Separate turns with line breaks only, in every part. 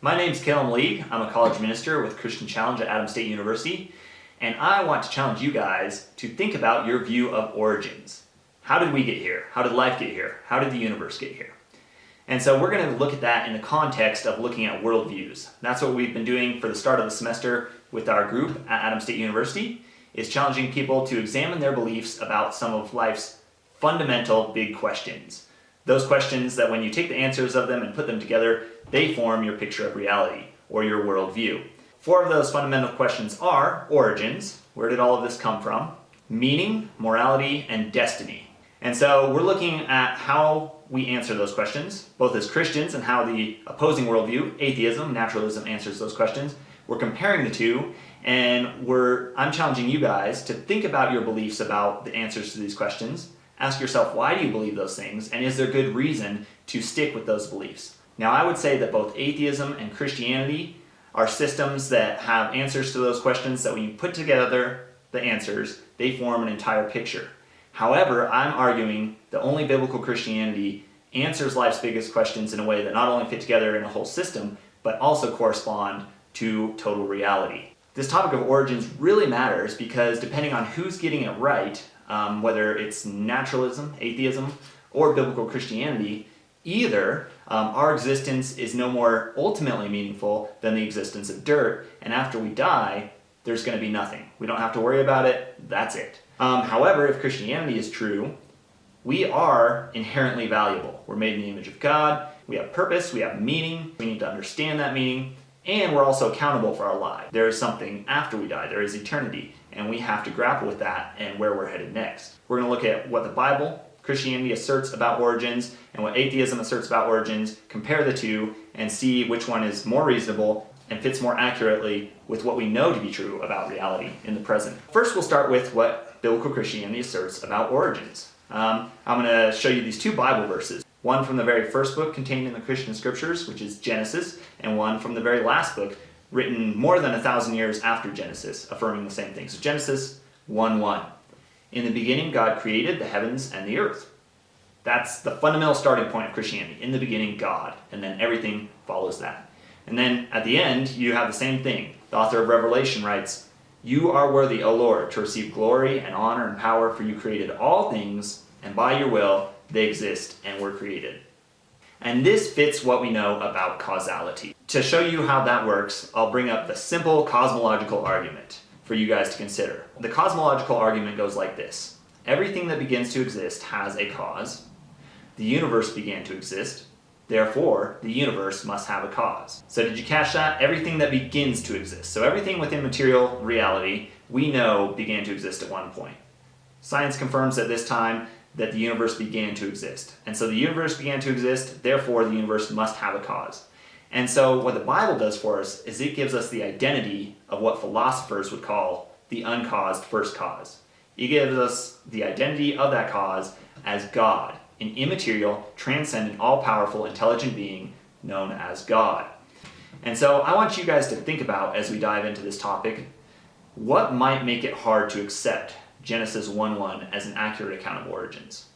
My name's Calum League. I'm a college minister with Christian Challenge at Adams State University, and I want to challenge you guys to think about your view of origins. How did we get here? How did life get here? How did the universe get here? And so we're going to look at that in the context of looking at worldviews. That's what we've been doing for the start of the semester with our group at Adams State University, is challenging people to examine their beliefs about some of life's fundamental big questions. Those questions that when you take the answers of them and put them together, they form your picture of reality, or your worldview. 4 of those fundamental questions are origins, where did all of this come from, meaning, morality, and destiny. And so we're looking at how we answer those questions, both as Christians and how the opposing worldview, atheism, naturalism, answers those questions. We're comparing the two, and I'm challenging you guys to think about your beliefs about the answers to these questions. Ask yourself, why do you believe those things, and is there good reason to stick with those beliefs? Now, I would say that both atheism and Christianity are systems that have answers to those questions that when you put together the answers, they form an entire picture. However, I'm arguing that only biblical Christianity answers life's biggest questions in a way that not only fit together in a whole system, but also correspond to total reality. This topic of origins really matters because depending on who's getting it right, whether it's naturalism, atheism, or biblical Christianity, either our existence is no more ultimately meaningful than the existence of dirt, and after we die, there's going to be nothing. We don't have to worry about it, that's it. However, if Christianity is true, we are inherently valuable. We're made in the image of God, we have purpose, we have meaning, we need to understand that meaning, and we're also accountable for our lives. There is something after we die, there is eternity, and we have to grapple with that and where we're headed next. We're going to look at what the Bible, Christianity asserts about origins, and what atheism asserts about origins, compare the two, and see which one is more reasonable and fits more accurately with what we know to be true about reality in the present. First, we'll start with what biblical Christianity asserts about origins. I'm going to show you these 2 Bible verses. One from the very first book contained in the Christian scriptures, which is Genesis, and one from the very last book, written more than 1,000 years after Genesis, affirming the same thing. So Genesis 1:1. In the beginning, God created the heavens and the earth. That's the fundamental starting point of Christianity. In the beginning, God, and then everything follows that. And then at the end, you have the same thing. The author of Revelation writes, "You are worthy, O Lord, to receive glory and honor and power, for you created all things, and by your will they exist and were created." And this fits what we know about causality. To show you how that works, I'll bring up the simple cosmological argument for you guys to consider. The cosmological argument goes like this. Everything that begins to exist has a cause. The universe began to exist. Therefore, the universe must have a cause. So did you catch that? Everything that begins to exist. So everything within material reality we know began to exist at one point. Science confirms at this time that the universe began to exist. And so the universe began to exist, therefore the universe must have a cause. And so what the Bible does for us is it gives us the identity of what philosophers would call the uncaused first cause. It gives us the identity of that cause as God, an immaterial, transcendent, all-powerful, intelligent being known as God. And so I want you guys to think about, as we dive into this topic, what might make it hard to accept Genesis 1:1 as an accurate account of origins?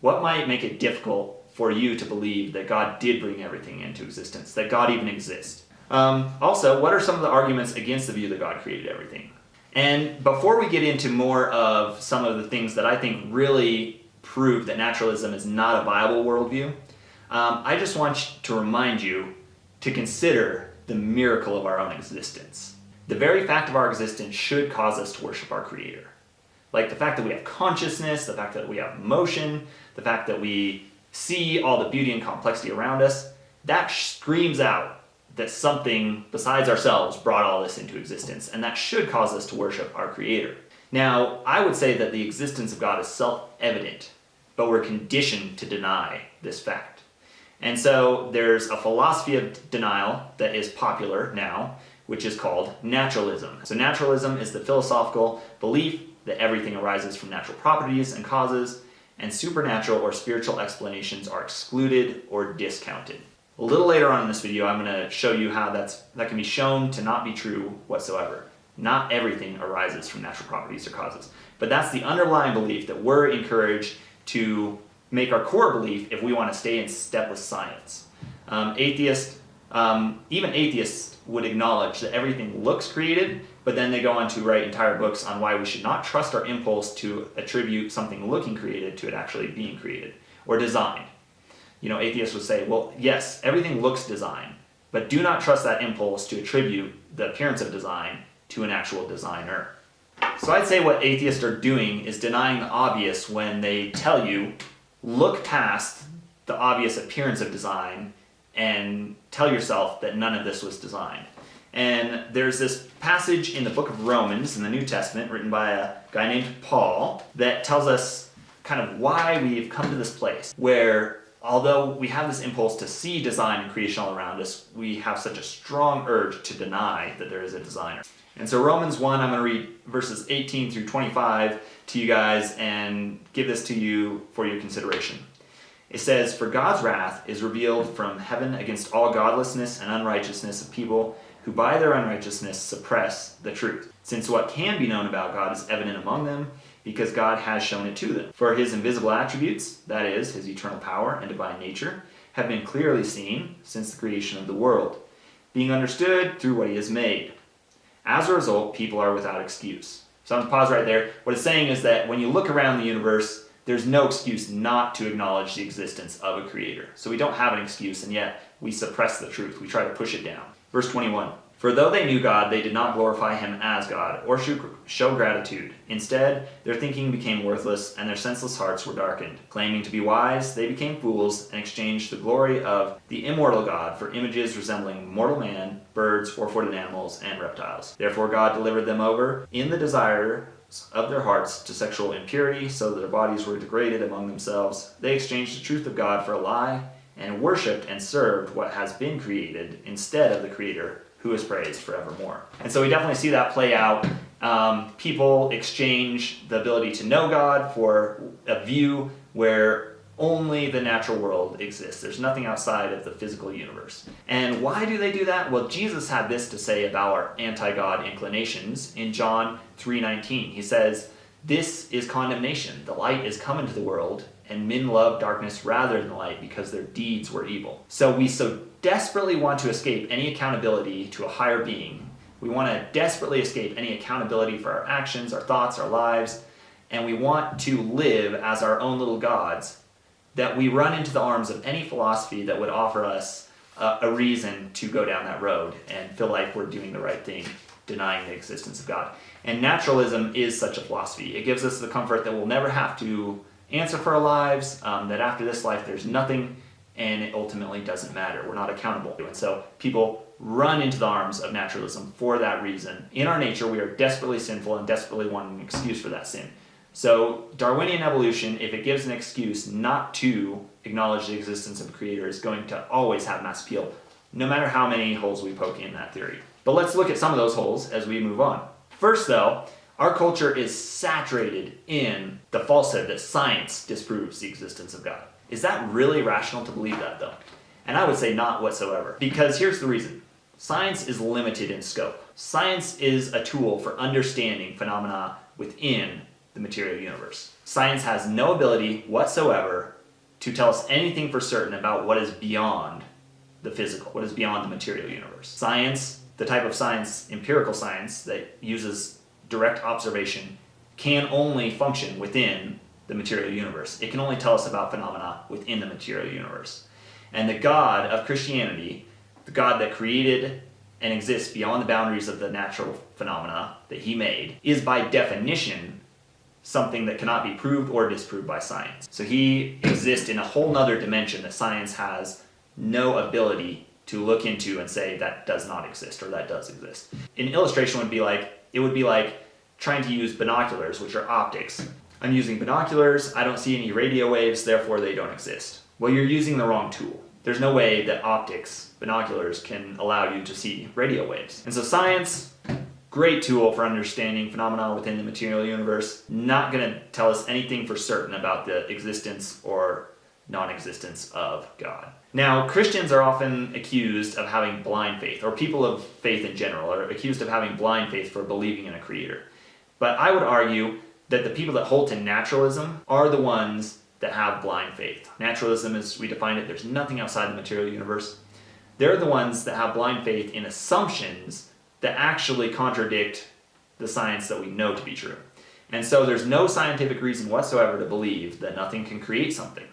What might make it difficult for you to believe that God did bring everything into existence, that God even exists? Also, what are some of the arguments against the view that God created everything? And before we get into more of some of the things that I think really prove that naturalism is not a viable worldview, I just want to remind you to consider the miracle of our own existence. The very fact of our existence should cause us to worship our Creator. Like the fact that we have consciousness, the fact that we have emotion, the fact that we see all the beauty and complexity around us, that screams out that something besides ourselves brought all this into existence, and that should cause us to worship our Creator. Now, I would say that the existence of God is self-evident, but we're conditioned to deny this fact. And so there's a philosophy of denial that is popular now, which is called naturalism. So naturalism is the philosophical belief that everything arises from natural properties and causes, and supernatural or spiritual explanations are excluded or discounted. A little later on in this video, I'm going to show you how that can be shown to not be true whatsoever. Not everything arises from natural properties or causes. But that's the underlying belief that we're encouraged to make our core belief if we want to stay in step with science. Atheists Even atheists would acknowledge that everything looks created, but then they go on to write entire books on why we should not trust our impulse to attribute something looking created to it actually being created or designed. Atheists would say, well, yes, everything looks designed, but do not trust that impulse to attribute the appearance of design to an actual designer. So I'd say what atheists are doing is denying the obvious when they tell you, look past the obvious appearance of design and tell yourself that none of this was designed. And there's this passage in the book of Romans in the New Testament written by a guy named Paul that tells us kind of why we've come to this place where although we have this impulse to see design and creation all around us, we have such a strong urge to deny that there is a designer. And so Romans 1, I'm going to read verses 18 through 25 to you guys and give this to you for your consideration. It says, "For God's wrath is revealed from heaven against all godlessness and unrighteousness of people who by their unrighteousness suppress the truth. Since what can be known about God is evident among them, because God has shown it to them. For his invisible attributes, that is, his eternal power and divine nature, have been clearly seen since the creation of the world, being understood through what he has made. As a result, people are without excuse." So I'm going to pause right there. What it's saying is that when you look around the universe, there's no excuse not to acknowledge the existence of a creator. So we don't have an excuse, and yet we suppress the truth. We try to push it down. Verse 21. "For though they knew God, they did not glorify him as God or show gratitude. Instead, their thinking became worthless and their senseless hearts were darkened. Claiming to be wise, they became fools and exchanged the glory of the immortal God for images resembling mortal man, birds, four-footed animals, and reptiles. Therefore God delivered them over in the desires of their hearts to sexual impurity, so that their bodies were degraded among themselves. They exchanged the truth of God for a lie and worshipped and served what has been created instead of the Creator, who is praised forevermore." And so we definitely see that play out. People exchange the ability to know God for a view where only the natural world exists. There's nothing outside of the physical universe. And why do they do that? Well, Jesus had this to say about our anti-God inclinations in John 3:19. He says, "This is condemnation. The light is come into the world, and men love darkness rather than light because their deeds were evil." So we so desperately want to escape any accountability to a higher being. We want to desperately escape any accountability for our actions, our thoughts, our lives, and we want to live as our own little gods, that we run into the arms of any philosophy that would offer us a reason to go down that road and feel like we're doing the right thing, denying the existence of God. And naturalism is such a philosophy. It gives us the comfort that we'll never have to answer for our lives, that after this life there's nothing, and it ultimately doesn't matter. We're not accountable. And so people run into the arms of naturalism for that reason. In our nature, we are desperately sinful and desperately want an excuse for that sin. So Darwinian evolution, if it gives an excuse not to acknowledge the existence of a creator, is going to always have mass appeal, no matter how many holes we poke in that theory. But let's look at some of those holes as we move on. First, though, our culture is saturated in the falsehood that science disproves the existence of God. Is that really rational to believe that, though? And I would say not whatsoever. Because here's the reason. Science is limited in scope. Science is a tool for understanding phenomena within the material universe. Science has no ability whatsoever to tell us anything for certain about what is beyond the physical, what is beyond the material universe. Science, the type of science, empirical science, that uses direct observation, can only function within the material universe. It can only tell us about phenomena within the material universe. And the God of Christianity, the God that created and exists beyond the boundaries of the natural phenomena that he made, is by definition something that cannot be proved or disproved by science. So he exists in a whole nother dimension that science has no ability to look into and say that does not exist or that does exist. An illustration would be like trying to use binoculars, which are optics. I'm using binoculars, I don't see any radio waves, therefore they don't exist. Well, you're using the wrong tool. There's no way that optics, binoculars, can allow you to see radio waves. And so science, great tool for understanding phenomena within the material universe, not going to tell us anything for certain about the existence or non-existence of God. Now, Christians are often accused of having blind faith, or people of faith in general are accused of having blind faith for believing in a creator. But I would argue that the people that hold to naturalism are the ones that have blind faith. Naturalism, as we define it, there's nothing outside the material universe. they're the ones that have blind faith in assumptions that actually contradict the science that we know to be true. And so there's no scientific reason whatsoever to believe that nothing can create something.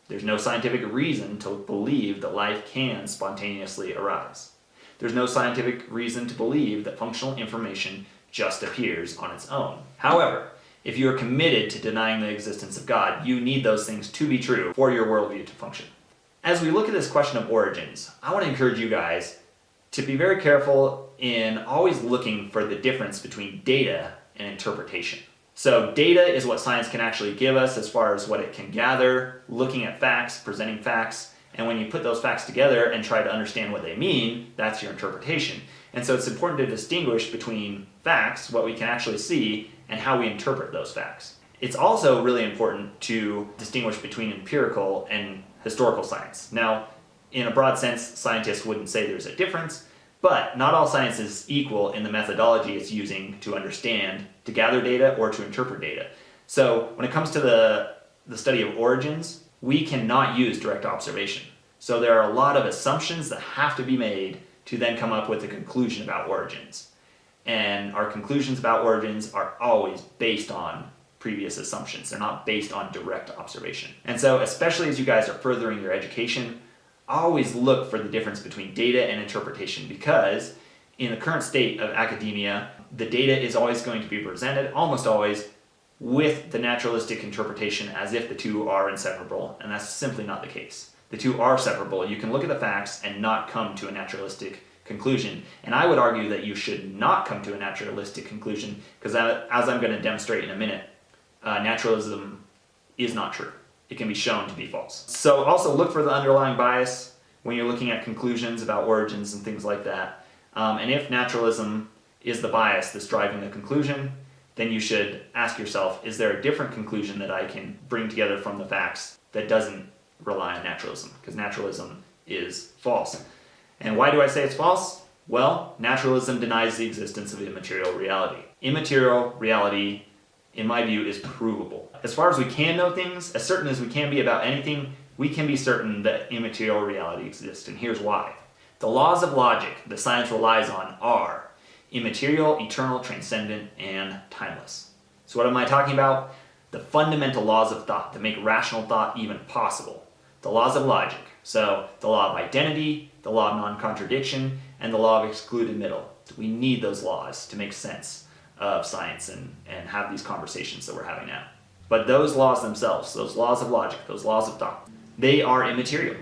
There's no scientific reason to believe that life can spontaneously arise. There's no scientific reason to believe that functional information just appears on its own. However, if you are committed to denying the existence of God, you need those things to be true for your worldview to function. As we look at this question of origins, I want to encourage you guys to be very careful in always looking for the difference between data and interpretation. So data is what science can actually give us as far as what it can gather, looking at facts, presenting facts, and when you put those facts together and try to understand what they mean, that's your interpretation. And so it's important to distinguish between facts, what we can actually see, and how we interpret those facts. It's also really important to distinguish between empirical and historical science. Now, in a broad sense, scientists wouldn't say there's a difference, but not all science is equal in the methodology it's using to understand, to gather data, or to interpret data. So when it comes to the study of origins, we cannot use direct observation. So there are a lot of assumptions that have to be made to then come up with a conclusion about origins. And our conclusions about origins are always based on previous assumptions. They're not based on direct observation. And so, especially as you guys are furthering your education, always look for the difference between data and interpretation, because in the current state of academia, the data is always going to be presented, almost always, with the naturalistic interpretation as if the two are inseparable, and that's simply not the case. The two are separable. You can look at the facts and not come to a naturalistic conclusion. And I would argue that you should not come to a naturalistic conclusion, because as I'm going to demonstrate in a minute, naturalism is not true. It can be shown to be false. So also look for the underlying bias when you're looking at conclusions about origins and things like that. And if naturalism is the bias that's driving the conclusion, then you should ask yourself, is there a different conclusion that I can bring together from the facts that doesn't rely on naturalism? Because naturalism is false. And why do I say it's false? Well, naturalism denies the existence of immaterial reality. Immaterial reality, in my view, is provable. As far as we can know things, as certain as we can be about anything, we can be certain that immaterial reality exists, and here's why. The laws of logic that science relies on are immaterial, eternal, transcendent, and timeless. So what am I talking about? The fundamental laws of thought that make rational thought even possible. The laws of logic. So the law of identity, the law of non-contradiction, and the law of excluded middle. We need those laws to make sense of science and have these conversations that we're having now. But those laws themselves, those laws of logic, those laws of thought, they are immaterial.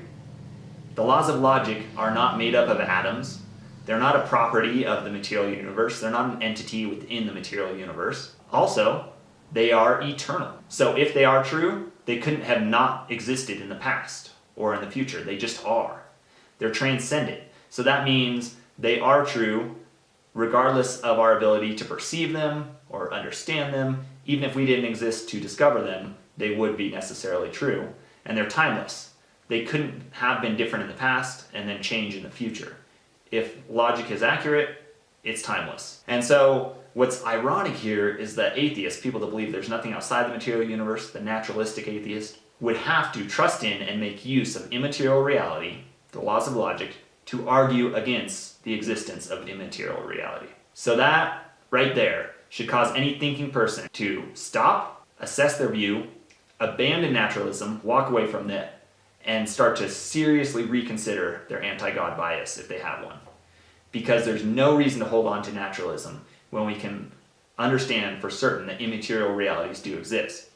The laws of logic are not made up of atoms. They're not a property of the material universe. They're not an entity within the material universe. Also, they are eternal. So if they are true, they couldn't have not existed in the past or in the future. They just are. They're transcendent. So that means they are true regardless of our ability to perceive them or understand them. Even if we didn't exist to discover them, they would be necessarily true. And they're timeless. They couldn't have been different in the past and then change in the future. If logic is accurate, it's timeless. And so what's ironic here is that atheists, people that believe there's nothing outside the material universe, the naturalistic atheist, would have to trust in and make use of immaterial reality, the laws of logic, to argue against the existence of immaterial reality. So that right there should cause any thinking person to stop, assess their view, abandon naturalism, walk away from it, and start to seriously reconsider their anti-God bias if they have one. Because there's no reason to hold on to naturalism when we can understand for certain that immaterial realities do exist.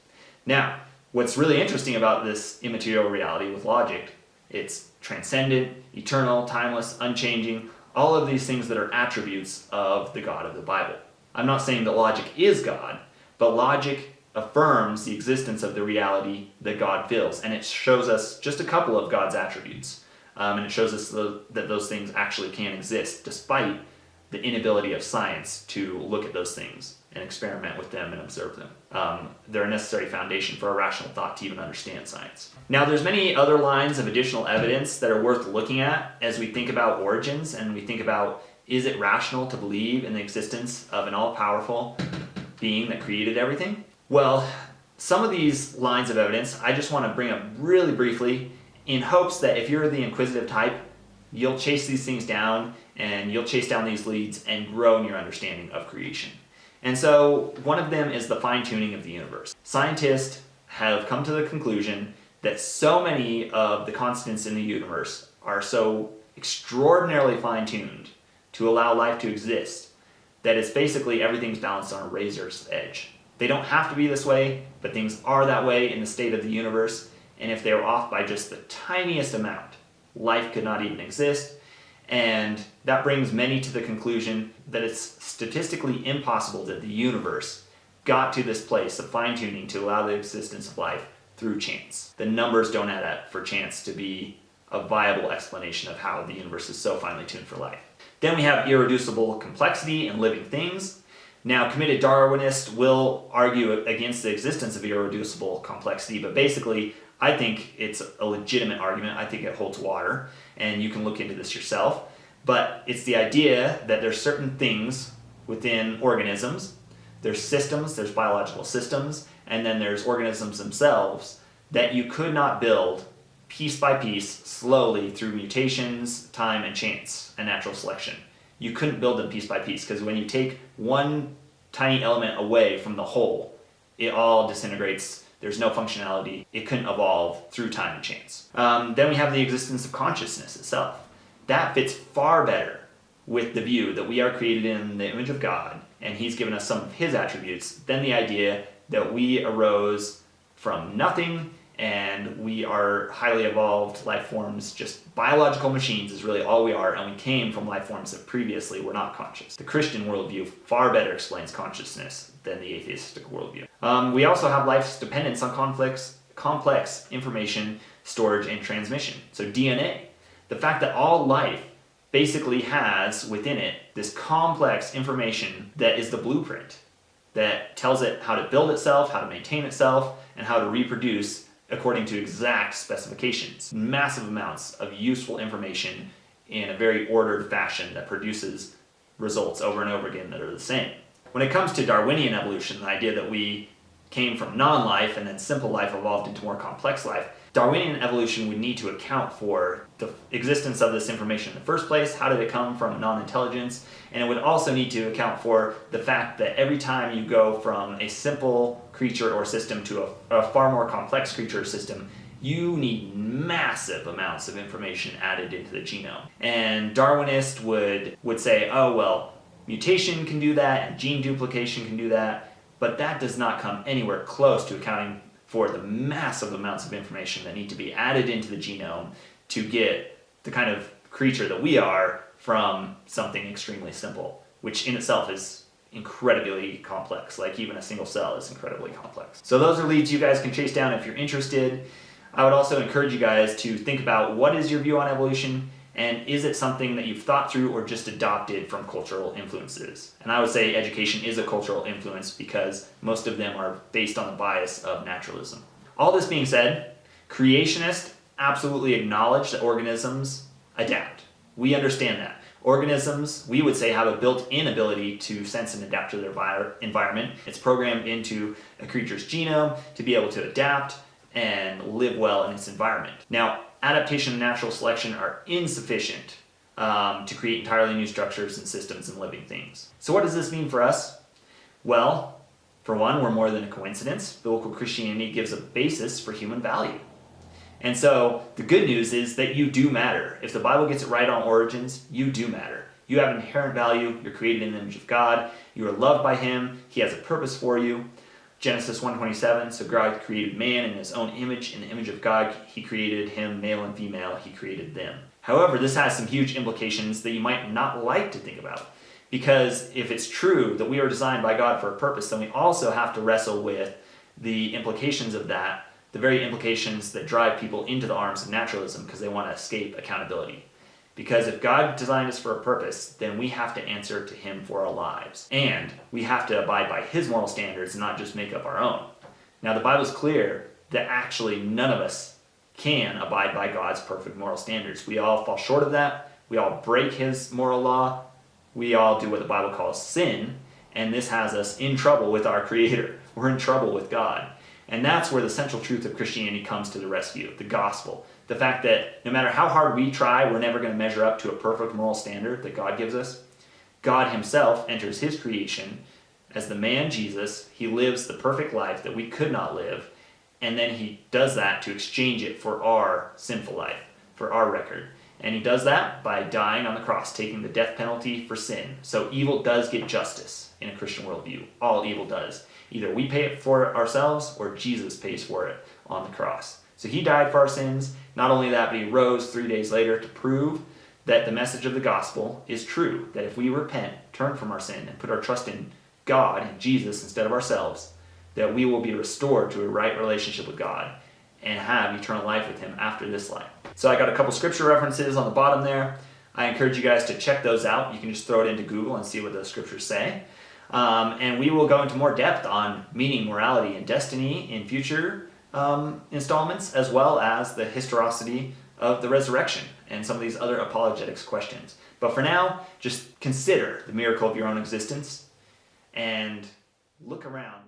Now, what's really interesting about this immaterial reality with logic, it's transcendent, eternal, timeless, unchanging, all of these things that are attributes of the God of the Bible. I'm not saying that logic is God, but logic affirms the existence of the reality that God fills, and it shows us just a couple of God's attributes. And it shows us that those things actually can exist, despite the inability of science to look at those things and experiment with them and observe them. They're a necessary foundation for a rational thought to even understand science. Now, there's many other lines of additional evidence that are worth looking at as we think about origins, and we think about, is it rational to believe in the existence of an all-powerful being that created everything? Well, some of these lines of evidence I just want to bring up really briefly in hopes that if you're the inquisitive type, you'll chase these things down, and you'll chase down these leads and grow in your understanding of creation. And so one of them is the fine-tuning of the universe. Scientists have come to the conclusion that so many of the constants in the universe are so extraordinarily fine-tuned to allow life to exist that it's basically everything's balanced on a razor's edge. They don't have to be this way, but things are that way in the state of the universe, and if they were off by just the tiniest amount, life could not even exist. And that brings many to the conclusion that it's statistically impossible that the universe got to this place of fine-tuning to allow the existence of life through chance. The numbers don't add up for chance to be a viable explanation of how the universe is so finely tuned for life. Then we have irreducible complexity in living things. Now, committed Darwinists will argue against the existence of irreducible complexity, but basically, I think it's a legitimate argument. I think it holds water, and you can look into this yourself. But it's the idea that there's certain things within organisms, there's systems, there's biological systems, and then there's organisms themselves that you could not build piece by piece, slowly through mutations, time, and chance, and natural selection. You couldn't build them piece by piece, because when you take one tiny element away from the whole, it all disintegrates. There's no functionality. It couldn't evolve through time and chance. Then we have the existence of consciousness itself. That fits far better with the view that we are created in the image of God, and He's given us some of His attributes, than the idea that we arose from nothing and we are highly evolved life forms. Just biological machines is really all we are, and we came from life forms that previously were not conscious. The Christian worldview far better explains consciousness than the atheistic worldview. We also have life's dependence on complex information storage and transmission. So DNA, the fact that all life basically has within it this complex information that is the blueprint that tells it how to build itself, how to maintain itself, and how to reproduce according to exact specifications. Massive amounts of useful information in a very ordered fashion that produces results over and over again that are the same. When it comes to Darwinian evolution, the idea that we came from non-life and then simple life evolved into more complex life, Darwinian evolution would need to account for the existence of this information in the first place. How did it come from non-intelligence? And it would also need to account for the fact that every time you go from a simple creature or system to a far more complex creature or system, you need massive amounts of information added into the genome. And Darwinists would say, oh, well, mutation can do that and gene duplication can do that, but that does not come anywhere close to accounting for the massive amounts of information that need to be added into the genome to get the kind of creature that we are from something extremely simple, which in itself is incredibly complex. Like even a single cell is incredibly complex. So those are leads you guys can chase down if you're interested. I would also encourage you guys to think about what is your view on evolution, and is it something that you've thought through or just adopted from cultural influences? And I would say education is a cultural influence because most of them are based on the bias of naturalism. All this being said, creationists absolutely acknowledge that organisms adapt. We understand that. Organisms, we would say, have a built-in ability to sense and adapt to their environment. It's programmed into a creature's genome to be able to adapt and live well in its environment. Now, adaptation and natural selection are insufficient to create entirely new structures and systems and living things. So what does this mean for us? Well, for one, we're more than a coincidence. Biblical Christianity gives a basis for human value. And so the good news is that you do matter. If the Bible gets it right on origins, you do matter. You have inherent value. You're created in the image of God. You are loved by Him. He has a purpose for you. Genesis 1:27, so God created man in His own image. In the image of God, He created him, male and female, He created them. However, this has some huge implications that you might not like to think about. Because if it's true that we are designed by God for a purpose, then we also have to wrestle with the implications of that, the very implications that drive people into the arms of naturalism because they want to escape accountability. Because if God designed us for a purpose, then we have to answer to Him for our lives. And we have to abide by His moral standards and not just make up our own. Now, the Bible's clear that actually none of us can abide by God's perfect moral standards. We all fall short of that. We all break His moral law. We all do what the Bible calls sin. And this has us in trouble with our Creator. We're in trouble with God. And that's where the central truth of Christianity comes to the rescue, the gospel. The fact that no matter how hard we try, we're never going to measure up to a perfect moral standard that God gives us. God himself enters his creation as the man Jesus. He lives the perfect life that we could not live, and then he does that to exchange it for our sinful life, for our record. And he does that by dying on the cross, taking the death penalty for sin. So evil does get justice in a Christian worldview. All evil does. Either we pay it for it ourselves or Jesus pays for it on the cross. So he died for our sins. Not only that, but he rose 3 days later to prove that the message of the gospel is true. That if we repent, turn from our sin, and put our trust in God and Jesus instead of ourselves, that we will be restored to a right relationship with God and have eternal life with him after this life. So I got a couple scripture references on the bottom there. I encourage you guys to check those out. You can just throw it into Google and see what those scriptures say. And we will go into more depth on meaning, morality, and destiny in future installments, as well as the historicity of the resurrection and some of these other apologetics questions. But for now, just consider the miracle of your own existence and look around.